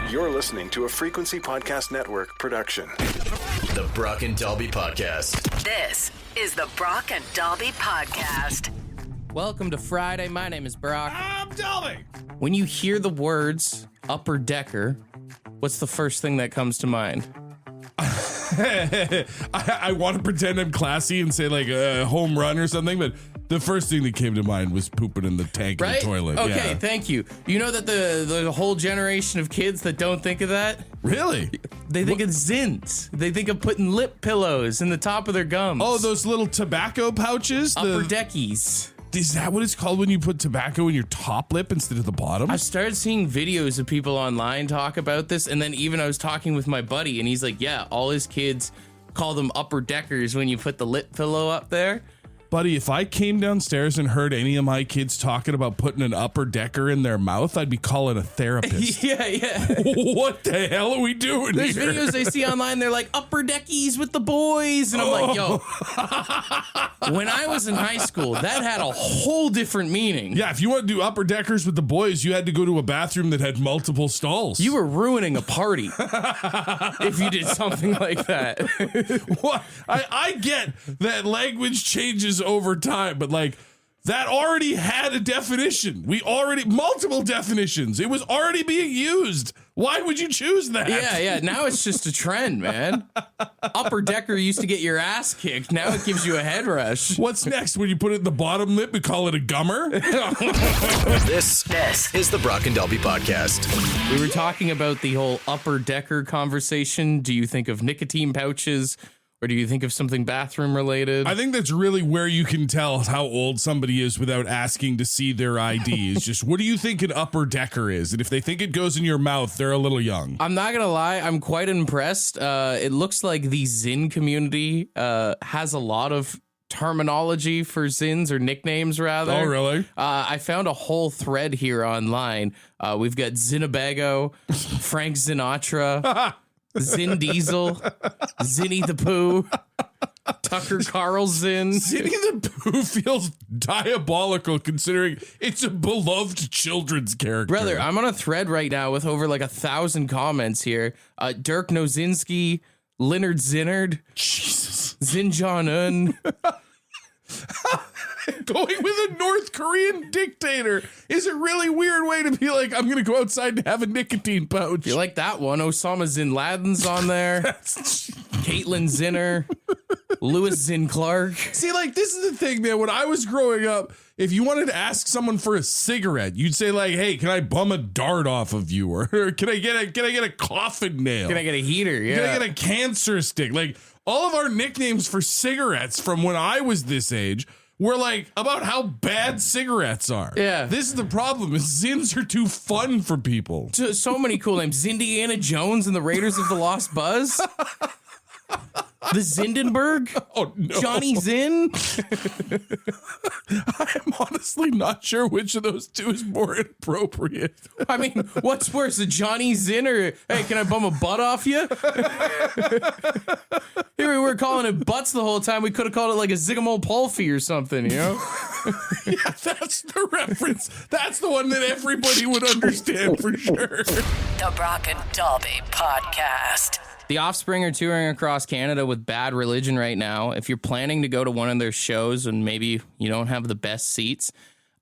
You're listening to a Frequency Podcast Network production. The Brock and Dalby Podcast. This is the Brock and Dalby Podcast. Welcome to Friday. My name is Brock. I'm Dalby. When you hear the words upper decker, what's the first thing that comes to mind? I want to pretend I'm classy and say like a home run or something, but the first thing that came to mind was pooping in the tank in the toilet. Okay, yeah. Thank you. You know that the whole generation of kids that don't think of that? Really? They think of Zins. They think of putting lip pillows in the top of their gums. Oh, those little tobacco pouches? Upper deckies. Is that what it's called when you put tobacco in your top lip instead of the bottom? I've started seeing videos of people online talk about this, and then even I was talking with my buddy, and he's like, yeah, all his kids call them upper deckers when you put the lip pillow up there. Buddy, if I came downstairs and heard any of my kids talking about putting an upper decker in their mouth, I'd be calling a therapist. Yeah. What the hell are we doing There's here? videos I see online, they're like, upper deckies with the boys. And I'm like, yo, when I was in high school, that had a whole different meaning. Yeah, if you want to do upper deckers with the boys, you had to go to a bathroom that had multiple stalls. You were ruining a party if you did something like that. What? I get that language changes over time, but like that already had a definition. Multiple definitions. It was already being used. Why would you choose that? Yeah. Now it's just a trend, man. Upper decker used to get your ass kicked. Now it gives you a head rush. What's next? When you put it in the bottom lip, we call it a gummer? This is the Brock and Dalby Podcast. We were talking about the whole upper decker conversation. Do you think of nicotine pouches? Or do you think of something bathroom related? I think that's really where you can tell how old somebody is without asking to see their ID. It's just, what do you think an upper decker is? And if they think it goes in your mouth, they're a little young. I'm not going to lie. I'm quite impressed. It looks like the Zin community has a lot of terminology for Zins, or nicknames rather. Oh, really? I found a whole thread here online. We've got Zinabago, Frank Sinatra, Zin Diesel, Zinny the Pooh, Tucker Carlson. Zinny the Pooh feels diabolical considering it's a beloved children's character. Brother, I'm on a thread right now with over like 1,000 comments here. Dirk Nowitzki, Leonard Zinnard, Jesus. Zin Jong-un. Going with a North Korean dictator is a really weird way to be like, I'm going to go outside and have a nicotine pouch. You like that one? Osama Zin Laden's on there. Caitlyn Zinner. Lewis Zin Clark. See, like, this is the thing, man. When I was growing up, if you wanted to ask someone for a cigarette, you'd say like, hey, can I bum a dart off of you? Or can I get a coffin nail? Can I get a heater? Yeah. Can I get a cancer stick? Like, all of our nicknames for cigarettes from when I was this age were like about how bad cigarettes are. Yeah. This is the problem, is Zins are too fun for people. So many cool names. Indiana Jones and the Raiders of the Lost Buzz. The Zindenberg? Oh, no. Johnny Zinn? I'm honestly not sure which of those two is more inappropriate. I mean, what's worse, a Johnny Zinn or, hey, can I bum a butt off you? Here we were calling it butts the whole time. We could have called it like a Ziggamolpulfi or something, you know? Yeah, that's the reference. That's the one that everybody would understand for sure. The Brock and Dalby Podcast. The Offspring are touring across Canada with Bad Religion right now. If you're planning to go to one of their shows and maybe you don't have the best seats,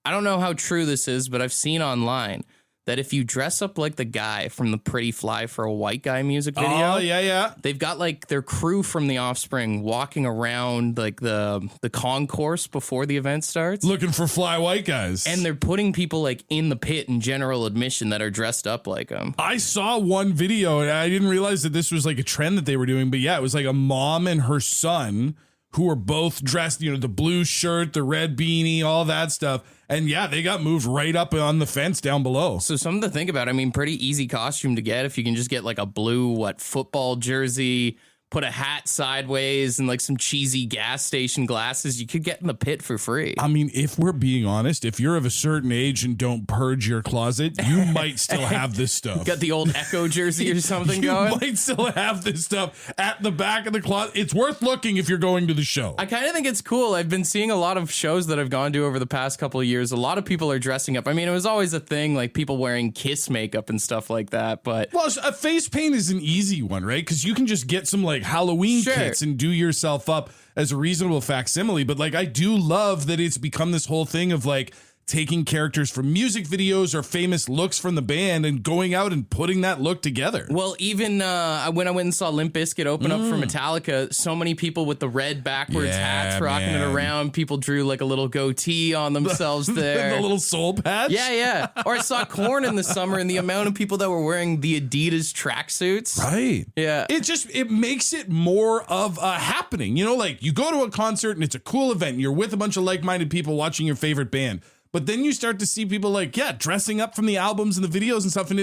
I don't know how true this is, but I've seen online that if you dress up like the guy from the Pretty Fly for a White Guy music video. Oh, yeah. They've got like their crew from the Offspring walking around like the concourse before the event starts. Looking for fly white guys. And they're putting people like in the pit in general admission that are dressed up like them. I saw one video and I didn't realize that this was like a trend that they were doing. But yeah, it was like a mom and her son who were both dressed, you know, the blue shirt, the red beanie, all that stuff. And yeah, they got moved right up on the fence down below. So something to think about. I mean, pretty easy costume to get if you can just get like a blue, football jersey, put a hat sideways and like some cheesy gas station glasses, you could get in the pit for free. I mean, if we're being honest, if you're of a certain age and don't purge your closet, you might still have this stuff. Got the old Echo jersey or something going? You might still have this stuff at the back of the closet. It's worth looking if you're going to the show. I kind of think it's cool. I've been seeing a lot of shows that I've gone to over the past couple of years. A lot of people are dressing up. I mean, it was always a thing, like people wearing Kiss makeup and stuff like that. But well, a face paint is an easy one, right? Because you can just get some like Halloween kits and do yourself up as a reasonable facsimile. But like, I do love that it's become this whole thing of like taking characters from music videos or famous looks from the band and going out and putting that look together. Well, even when I went and saw Limp Bizkit open up for Metallica, so many people with the red backwards hats rocking it around. People drew like a little goatee on themselves there. The little soul patch? Yeah. Or I saw Korn in the summer and the amount of people that were wearing the Adidas tracksuits. Right. Yeah. It makes it more of a happening. You know, like you go to a concert and it's a cool event. You're with a bunch of like-minded people watching your favorite band. But then you start to see people like, dressing up from the albums and the videos and stuff. And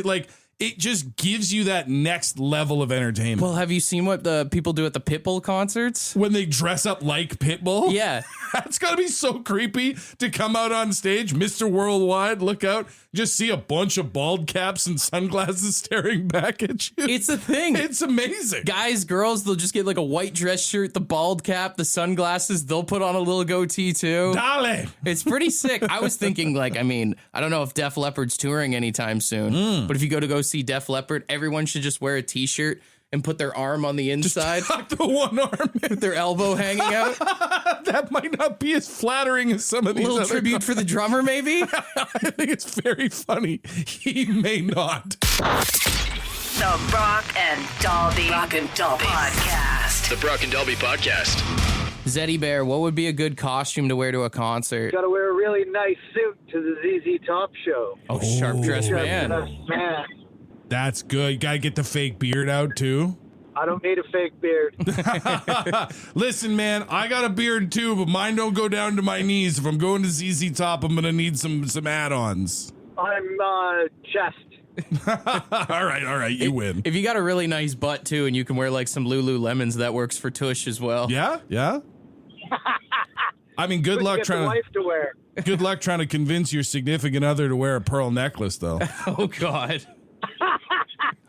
it just gives you that next level of entertainment. Well, have you seen what the people do at the Pitbull concerts? When they dress up like Pitbull? Yeah. That's got to be so creepy to come out on stage, Mr. Worldwide, look out, just see a bunch of bald caps and sunglasses staring back at you. It's a thing. It's amazing. Guys, girls, they'll just get like a white dress shirt, the bald cap, the sunglasses. They'll put on a little goatee too. Dale. It's pretty sick. I was thinking like, I mean, I don't know if Def Leppard's touring anytime soon, but if you go see Def Leppard, everyone should just wear a t-shirt and put their arm on the inside. Just tuck the one arm in. With their elbow hanging out. That might not be as flattering as some of these. A little tribute for the drummer, maybe? I think it's very funny. He may not. The Brock and Dalby Podcast. The Brock and Dalby Podcast. Zeddy Bear, what would be a good costume to wear to a concert? Got to wear a really nice suit to the ZZ Top show. Oh, sharp dressed man. Man, That's good. You gotta get the fake beard out too. I don't need a fake beard. Listen, man, I got a beard too, but mine don't go down to my knees. If I'm going to ZZ Top, I'm gonna need some add-ons. I'm chest. all right, you win. If you got a really nice butt too, and you can wear like some Lululemons, that works for tush as well. Yeah. I mean, good luck Get the trying wife to wear. Good luck trying to convince your significant other to wear a pearl necklace, though. Oh God.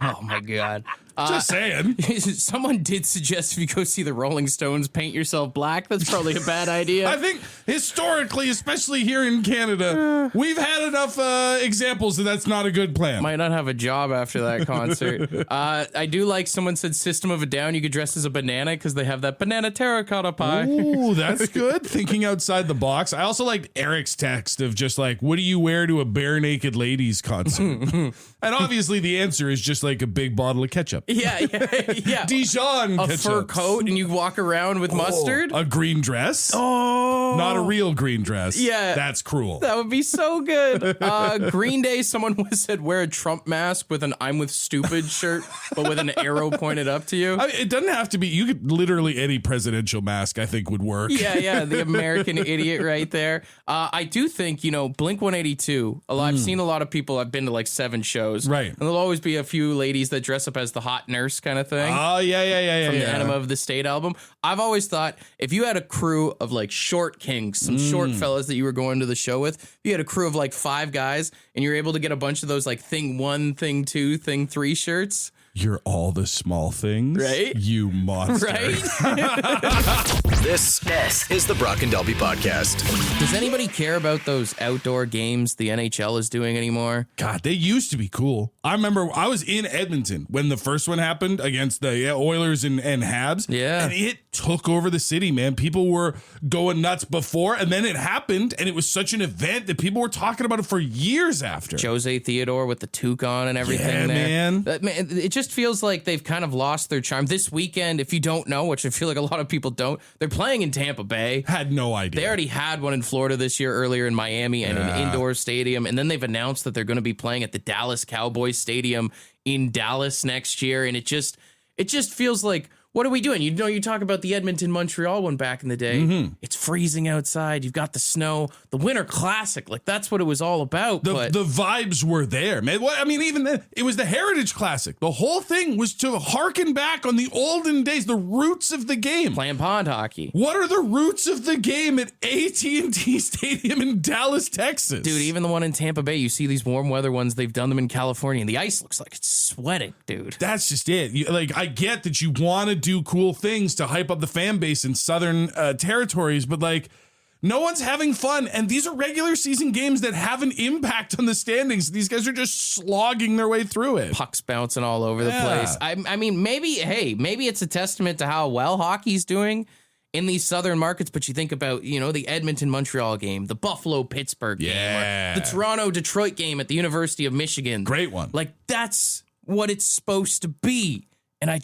Oh my God. Just saying. Someone did suggest if you go see the Rolling Stones, paint yourself black. That's probably a bad idea. I think historically, especially here in Canada, we've had enough examples that that's not a good plan. Might not have a job after that concert. I do like someone said System of a Down. You could dress as a banana because they have that banana terracotta pie. Ooh, that's good. Thinking outside the box. I also liked Eric's text of just like, what do you wear to a bare naked ladies concert? And obviously the answer is just like a big bottle of ketchup. Yeah. Dijon A ketchup. fur coat and you walk around with mustard. A green dress. Oh. Not a real green dress. Yeah. That's cruel. That would be so good. Green Day, someone said wear a Trump mask with an I'm with stupid shirt, but with an arrow pointed up to you. I mean, it doesn't have to be. You could literally any presidential mask, I think, would work. Yeah, the American idiot right there. I do think, Blink 182, I've seen a lot of people, I've been to like 7 shows. Right. And there'll always be a few ladies that dress up as the hot nurse kind of thing. Oh, yeah. From the Enema of the State album. I've always thought if you had a crew of like short kinks, some short fellas that you were going to the show with, if you had a crew of like 5 guys and you're able to get a bunch of those like thing 1, thing 2, thing 3 shirts. You're all the small things. Right? You monster. Right? This is the Brock and Dalby Podcast. Does anybody care about those outdoor games the NHL is doing anymore? God, they used to be cool. I remember I was in Edmonton when the first one happened against the Oilers and Habs. Yeah. And it took over the city, man. People were going nuts before, and then it happened, and it was such an event that people were talking about it for years after. Jose Theodore with the toque on and everything Yeah, there. man. It just feels like they've kind of lost their charm. This weekend, if you don't know, which I feel like a lot of people don't, they're playing in Tampa Bay. Had no idea. They already had one in Florida this year, earlier in Miami, and an indoor stadium. And then they've announced that they're going to be playing at the Dallas Cowboys Stadium in Dallas next year. And it just feels like what are we doing? You talk about the Edmonton-Montreal one back in the day. Mm-hmm. It's freezing outside. You've got the snow. The Winter Classic. Like, that's what it was all about. The vibes were there, man. Even then, it was the Heritage Classic. The whole thing was to harken back on the olden days, the roots of the game. Playing pond hockey. What are the roots of the game at AT&T Stadium in Dallas, Texas? Dude, even the one in Tampa Bay, you see these warm weather ones, they've done them in California, and the ice looks like it's sweating, dude. That's just it. I get that you want to do cool things to hype up the fan base in southern territories, but no one's having fun. And these are regular season games that have an impact on the standings. These guys are just slogging their way through it. Pucks bouncing all over the place. I mean, maybe it's a testament to how well hockey's doing in these southern markets, but you think about, the Edmonton-Montreal game, the Buffalo-Pittsburgh game, or the Toronto-Detroit game at the University of Michigan. Great one. That's what it's supposed to be. And I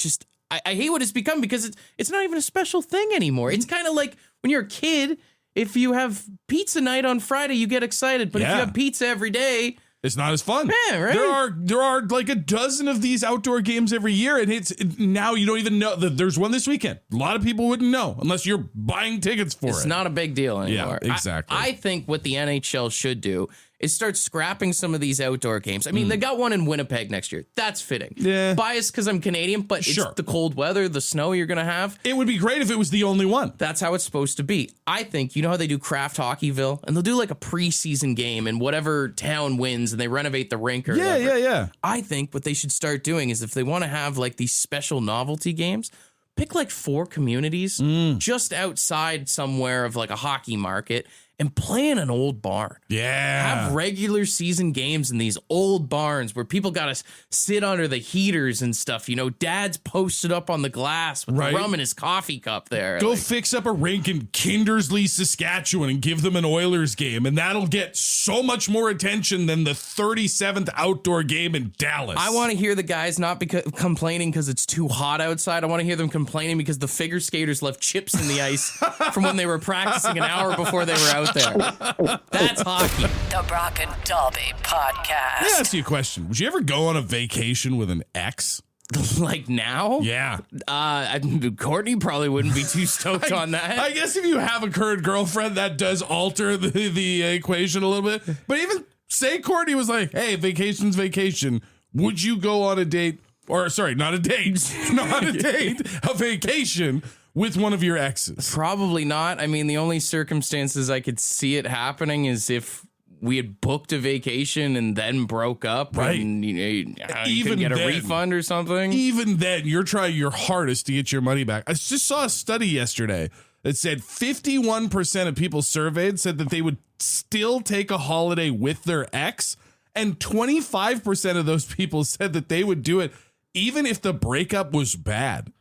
hate what it's become because it's not even a special thing anymore. It's kind of like when you're a kid, if you have pizza night on Friday, you get excited. But if you have pizza every day, it's not as fun. Yeah, right. There are like a dozen of these outdoor games every year, and now you don't even know that there's one this weekend. A lot of people wouldn't know unless you're buying tickets for it. It's not a big deal anymore. Yeah, exactly. I think what the NHL should do is start scrapping some of these outdoor games. I mean, they got one in Winnipeg next year. That's fitting. Yeah. Biased because I'm Canadian, but it's the cold weather, the snow you're going to have. It would be great if it was the only one. That's how it's supposed to be. I think, you know how they do Craft Hockeyville? And they'll do like a preseason game and whatever town wins and they renovate the rink or whatever. Yeah. I think what they should start doing is if they want to have like these special novelty games, pick like 4 communities just outside somewhere of like a hockey market and play in an old barn. Yeah. Have regular season games in these old barns where people got to sit under the heaters and stuff. Dad's posted up on the glass with the rum in his coffee cup there. Go fix up a rink in Kindersley, Saskatchewan and give them an Oilers game. And that'll get so much more attention than the 37th outdoor game in Dallas. I want to hear the guys not complaining because it's too hot outside. I want to hear them complaining because the figure skaters left chips in the ice from when they were practicing an hour before they were out there. That's hockey. The Brock and Dalby Podcast. Let me ask you a question. Would you ever go on a vacation with an ex? Like now? Yeah. Courtney probably wouldn't be too stoked on that. I guess if you have a current girlfriend, that does alter the equation a little bit. But even say Courtney was like, hey, vacation's vacation. Would you go on a date? Or sorry, not a date. Not a date. A vacation with one of your exes? Probably not. I mean, the only circumstances I could see it happening is if we had booked a vacation and then broke up, right? And you even get a then, refund or something. Even then, you're trying your hardest to get your money back. I just saw a study yesterday that said 51% of people surveyed said that they would still take a holiday with their ex, and 25% of those people said that they would do it even if the breakup was bad.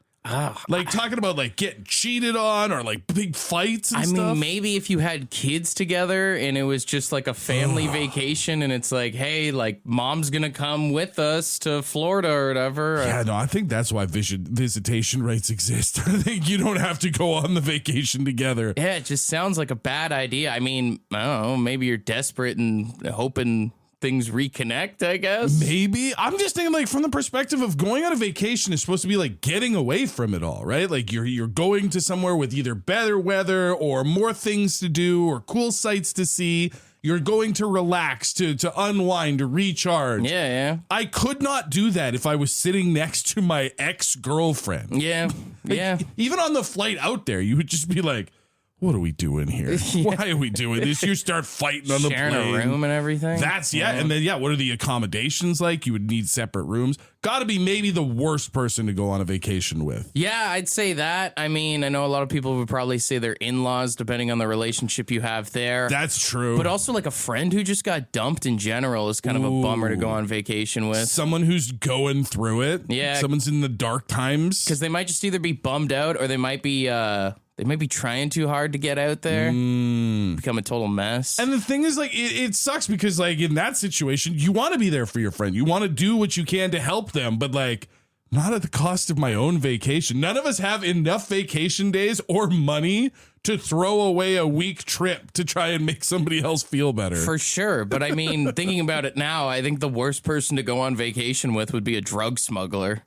Like talking about like getting cheated on or like big fights and stuff. I mean, maybe if you had kids together and it was just like a family vacation and it's like, hey, like mom's going to come with us to Florida or whatever. Yeah, no, I think that's why visitation rates exist. I think you don't have to go on the vacation together. Yeah, it just sounds like a bad idea. I mean, I don't know, maybe you're desperate and hoping things reconnect, I guess. Maybe. I'm just thinking like from the perspective of going on a vacation is supposed to be like getting away from it all, right? Like you're going to somewhere with either better weather or more things to do or cool sights to see. You're going to relax, to unwind, to recharge. Yeah. I could not do that if I was sitting next to my ex-girlfriend. Yeah. Even on the flight out there, you would just be like, what are we doing here? Why are we doing this? You start fighting on the plane. Sharing a room and everything. That's, and then, what are the accommodations like? You would need separate rooms. Got to be maybe the worst person to go on a vacation with. Yeah, I'd say that. I mean, I know a lot of people would probably say their in-laws, depending on the relationship you have there. That's true. But also like a friend who just got dumped in general is kind of a bummer to go on vacation with. Someone who's going through it. Yeah. Someone's in the dark times. Because they might just either be bummed out or they might be trying too hard to get out there, become a total mess. And the thing is, like, it sucks because, like, in that situation, you want to be there for your friend. You want to do what you can to help them, but, like, not at the cost of my own vacation. None of us have enough vacation days or money to throw away a week trip to try and make somebody else feel better. For sure. But, I mean, thinking about it now, I think the worst person to go on vacation with would be a drug smuggler.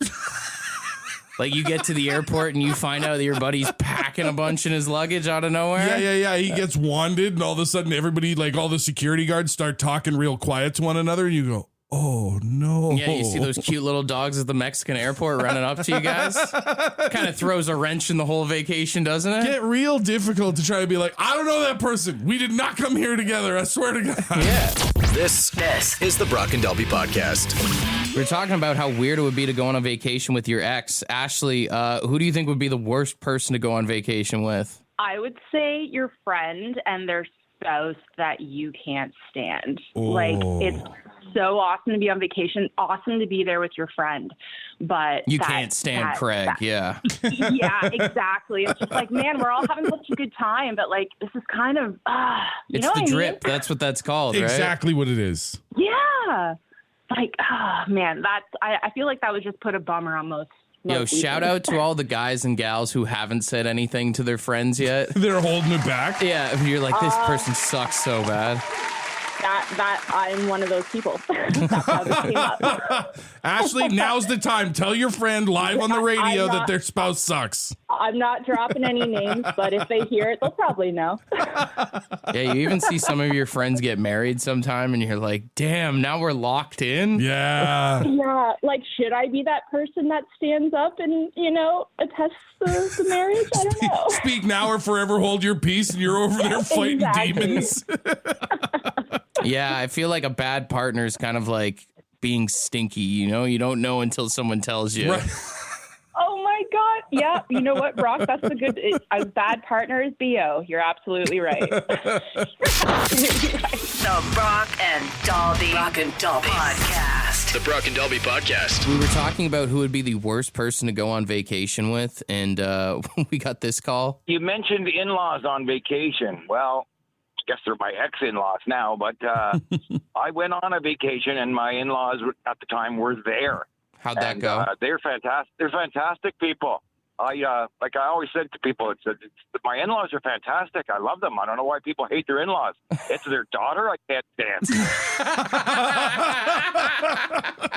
Like you get to the airport and you find out that your buddy's packing a bunch in his luggage out of nowhere. Yeah. He gets wanded, and all of a sudden, everybody, like all the security guards, start talking real quiet to one another, and you go, "Oh no!" Yeah, you see those cute little dogs at the Mexican airport running up to you guys. Kind of throws a wrench in the whole vacation, doesn't it? Get real difficult to try to be like, "I don't know that person. We did not come here together. I swear to God." Yeah. This is the Brock and Dalby Podcast. We're talking about how weird it would be to go on a vacation with your ex. Ashley, who do you think would be the worst person to go on vacation with? I would say your friend and their spouse that you can't stand. Like, it's so awesome to be on vacation, awesome to be there with your friend, but you can't stand Craig. Yeah. Yeah, exactly. It's just like, man, we're all having such a good time, but like, this is kind of, you it's know the what drip. I mean? That's what that's called, right? Exactly what it is. Yeah. Like, man, I feel like that would just put a bummer on most Yo, shout out to all the guys and gals who haven't said anything to their friends yet. They're holding it back. Yeah, you're like, this person sucks so bad. That I'm one of those people. That's how this came up. Ashley, now's the time. Tell your friend live on the radio that their spouse sucks. I'm not dropping any names, but if they hear it, they'll probably know. Yeah, you even see some of your friends get married sometime, and you're like, damn, now we're locked in? Yeah. Yeah, like, should I be that person that stands up and, attests the marriage? I don't know. Speak now or forever hold your peace, and you're over there fighting demons. Yeah, I feel like a bad partner is kind of like being stinky, You don't know until someone tells you. Right. Oh, my God. Yeah, you know what, Brock? That's a bad partner is B.O. You're absolutely right. The Brock and Dalby Podcast. The Brock and Dalby Podcast. We were talking about who would be the worst person to go on vacation with, and we got this call. You mentioned in-laws on vacation. Well, I guess they're my ex-in-laws now, but I went on a vacation and my in-laws at the time were there. How'd that go? They're fantastic. They're fantastic people. I always said to people, it's my in-laws are fantastic. I love them. I don't know why people hate their in-laws. It's their daughter. I can't stand.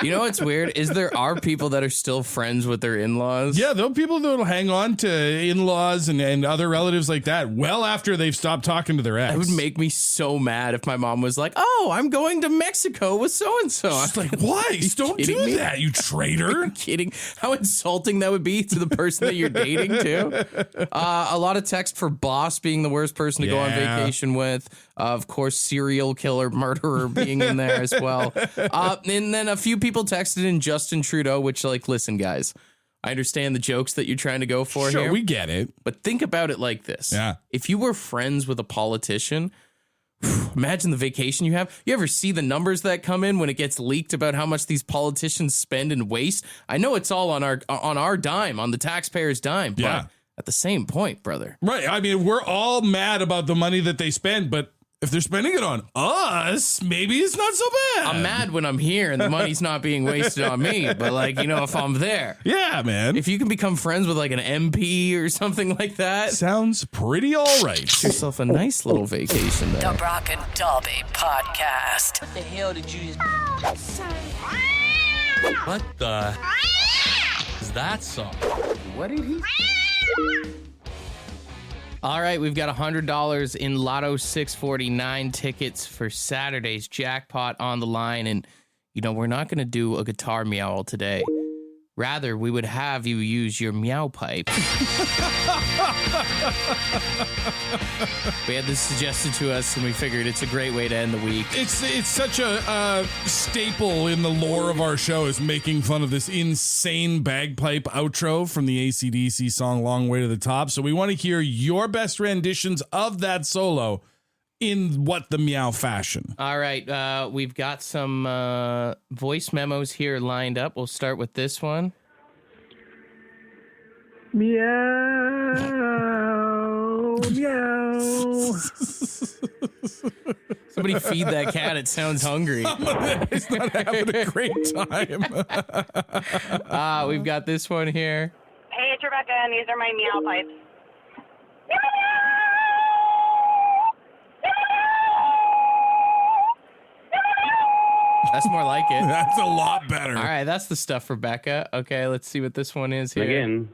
You know what's weird is there are people that are still friends with their in-laws. Yeah, there are people that will hang on to in-laws and other relatives like that well after they've stopped talking to their ex. It would make me so mad if my mom was like, "Oh, I'm going to Mexico with so-and-so." It's like, why? Don't do that, you traitor. Are you kidding? How insulting that would be to the person that you're dating too. A lot of text for boss being the worst person to go on vacation with. Of course, serial killer, murderer being in there as well. And then a few people texted in Justin Trudeau, which, like, listen, guys, I understand the jokes that you're trying to go for here. Sure, we get it. But think about it like this. Yeah. If you were friends with a politician, imagine the vacation you have. You ever see the numbers that come in when it gets leaked about how much these politicians spend and waste? I know it's all on our dime, on the taxpayers' dime. Yeah. But at the same point, brother. Right. I mean, we're all mad about the money that they spend, but if they're spending it on us, maybe it's not so bad. I'm mad when I'm here and the money's not being wasted on me. But, like, if I'm there. Yeah, man. If you can become friends with, like, an MP or something like that. Sounds pretty all right. Get yourself a nice little vacation there. The Brock and Dalby Podcast. What the hell did you just... What the... is that song? What did he... All right, we've got $100 in Lotto 649 tickets for Saturday's jackpot on the line. And, we're not going to do a guitar meow today. Rather, we would have you use your meow pipe. We had this suggested to us, and we figured it's a great way to end the week. It's such a staple in the lore of our show is making fun of this insane bagpipe outro from the AC/DC song Long Way to the Top. So we want to hear your best renditions of that solo in what the meow fashion. All right, we've got some voice memos here lined up. We'll start with this one. Meow, meow. Somebody feed that cat. It sounds hungry. It's not having a great time. We've got this one here. Hey, it's Rebecca, and these are my meow pipes. That's more like it. That's a lot better. All right, that's the stuff for Becca. Okay, let's see what this one is here. Again.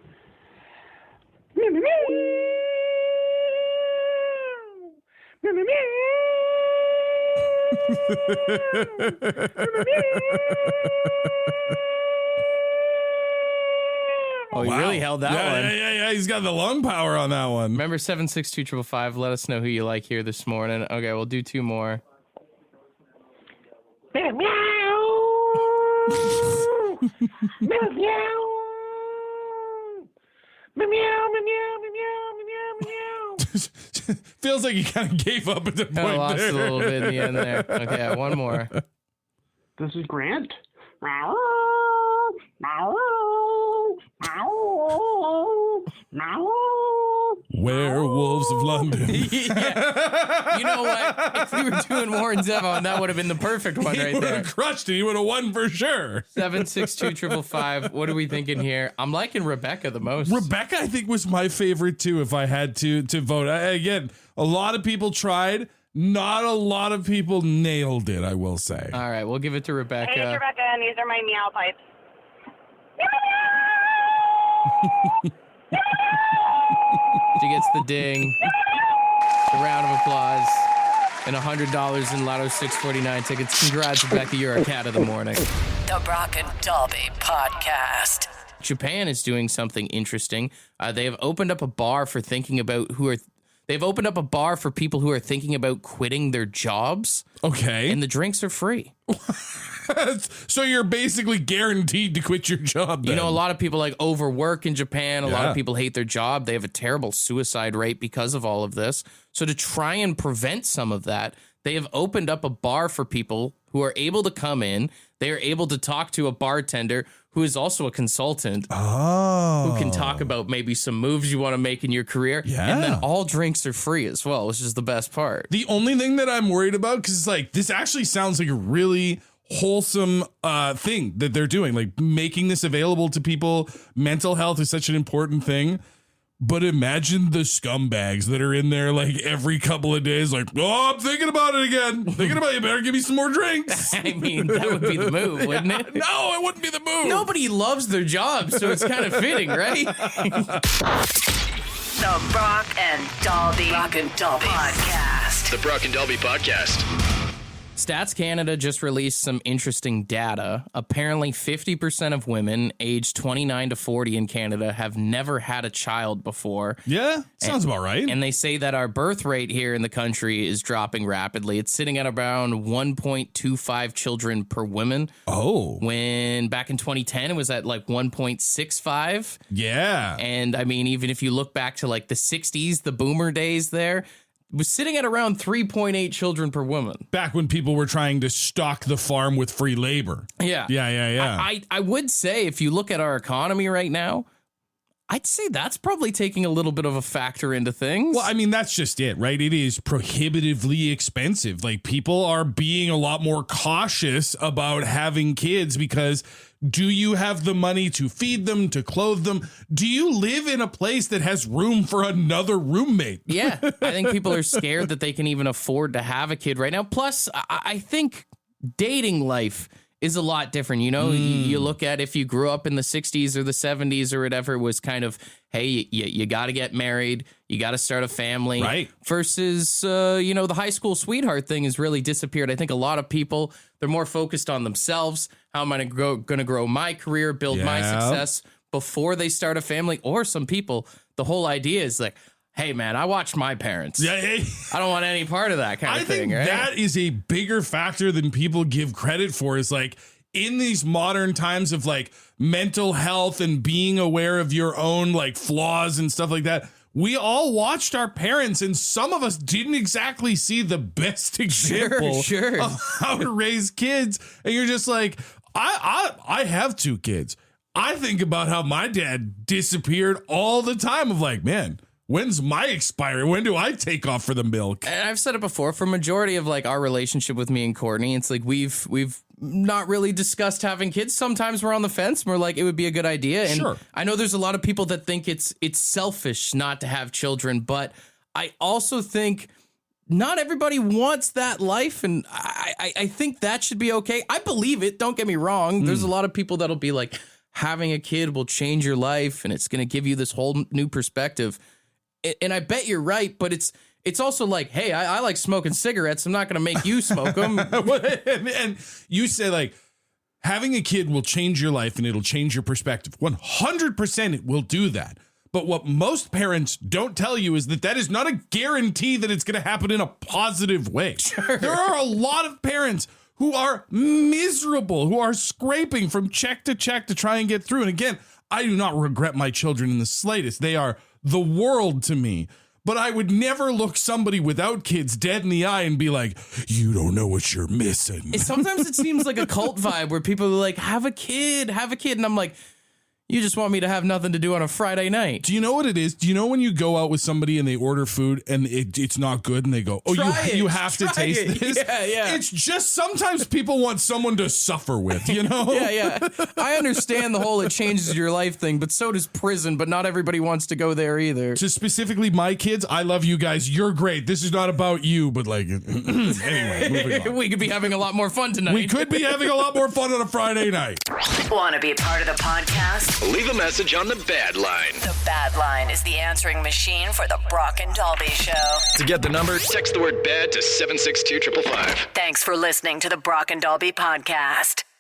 Oh, you really held that one. Yeah. He's got the lung power on that one. Remember 762-555. Let us know who you like here this morning. Okay, we'll do two more. Feels like he kind of gave up at the point I lost there. a little bit in the end there. Okay, one more. This is Grant. Werewolves of London. Yeah. You know what? If we were doing Warren Zevon, that would have been the perfect one He right would there. have crushed it. He would have won for sure. 762-555. What are we thinking here? I'm liking Rebecca the most. Rebecca, I think, was my favorite too. If I had to vote, again, a lot of people tried. Not a lot of people nailed it, I will say. All right, we'll give it to Rebecca. Hey, it's Rebecca, and these are my meow pipes. She gets the ding, the round of applause, and $100 in Lotto 649 tickets. Congrats, Rebecca. You're a cat of the morning. The Brock and Dalby Podcast. Japan is doing something interesting. They have opened up a bar for They've opened up a bar for people who are thinking about quitting their jobs. Okay. And the drinks are free. So you're basically guaranteed to quit your job then. You know, a lot of people like overwork in Japan. A lot of people hate their job. They have a terrible suicide rate because of all of this. So to try and prevent some of that, they have opened up a bar for people who are able to come in. They are able to talk to a bartender who is also a consultant who can talk about maybe some moves you want to make in your career. Yeah. And then all drinks are free as well, which is the best part. The only thing that I'm worried about, because it's like, this actually sounds like a really wholesome thing that they're doing, like making this available to people. Mental health is such an important thing. But imagine the scumbags that are in there like every couple of days, like, oh, I'm thinking about it again. Thinking about it. You better give me some more drinks. I mean, that would be the move, wouldn't it? No, it wouldn't be the move. Nobody loves their job, so it's kind of fitting, right? The Brock and Dalby Podcast. The Brock and Dalby Podcast. Stats Canada just released some interesting data. Apparently, 50% of women aged 29 to 40 in Canada have never had a child before. Yeah, sounds about right. And they say that our birth rate here in the country is dropping rapidly. It's sitting at around 1.25 children per woman. Oh. When back in 2010, it was at like 1.65. Yeah. And I mean, even if you look back to like the 60s, the boomer days there, was sitting at around 3.8 children per woman. Back when people were trying to stock the farm with free labor. Yeah. I would say if you look at our economy right now, I'd say that's probably taking a little bit of a factor into things. Well, I mean, that's just it, right? It is prohibitively expensive. Like, people are being a lot more cautious about having kids because do you have the money to feed them, to clothe them? Do you live in a place that has room for another roommate? Yeah, I think people are scared that they can even afford to have a kid right now. Plus, I think dating life is a lot different. You know, you look at if you grew up in the 60s or the 70s or whatever, it was kind of, hey, you got to get married. You got to start a family. Right. Versus, the high school sweetheart thing has really disappeared. I think a lot of people, they're more focused on themselves. How am I going to grow my career, build my success before they start a family? Or some people, the whole idea is like, hey, man, I watched my parents. Yeah, hey. I don't want any part of that kind of thing. I think right? that is a bigger factor than people give credit for. Is like, in these modern times of like mental health and being aware of your own like flaws and stuff like that, we all watched our parents, and some of us didn't exactly see the best example of how to raise kids. And you're just like, I have two kids. I think about how my dad disappeared all the time of like, man, when's my expiry? When do I take off for the milk? And I've said it before, for majority of like our relationship with me and Courtney, it's like we've not really discussed having kids. Sometimes we're on the fence. We're like, it would be a good idea. And sure. I know there's a lot of people that think it's selfish not to have children, but I also think not everybody wants that life, and I think that should be okay. I believe it. Don't get me wrong. There's a lot of people that'll be like, having a kid will change your life, and it's going to give you this whole new perspective. And I bet you're right, but it's also like, hey, I like smoking cigarettes. I'm not going to make you smoke them. And you say like, having a kid will change your life and it'll change your perspective. 100% it will do that. But what most parents don't tell you is that is not a guarantee that it's going to happen in a positive way. Sure. There are a lot of parents who are miserable, who are scraping from check to try and get through. And again, I do not regret my children in the slightest. They are the world to me. But I would never look somebody without kids dead in the eye and be like, you don't know what you're missing. Sometimes it seems like a cult vibe where people are like, have a kid. And I'm like, you just want me to have nothing to do on a Friday night. Do you know what it is? Do you know when you go out with somebody and they order food and it's not good and they go, oh, you have to taste this? Yeah. It's just sometimes people want someone to suffer with, you know? Yeah. I understand the whole it changes your life thing, but so does prison, but not everybody wants to go there either. To specifically my kids, I love you guys. You're great. This is not about you, but like, anyway, moving on. We could be having a lot more fun tonight. We could be having a lot more fun on a Friday night. Want to be a part of the podcast? Leave a message on the Bad Line. The Bad Line is the answering machine for the Brock and Dalby Show. To get the number, text the word BAD to 762-555. Thanks for listening to the Brock and Dalby podcast.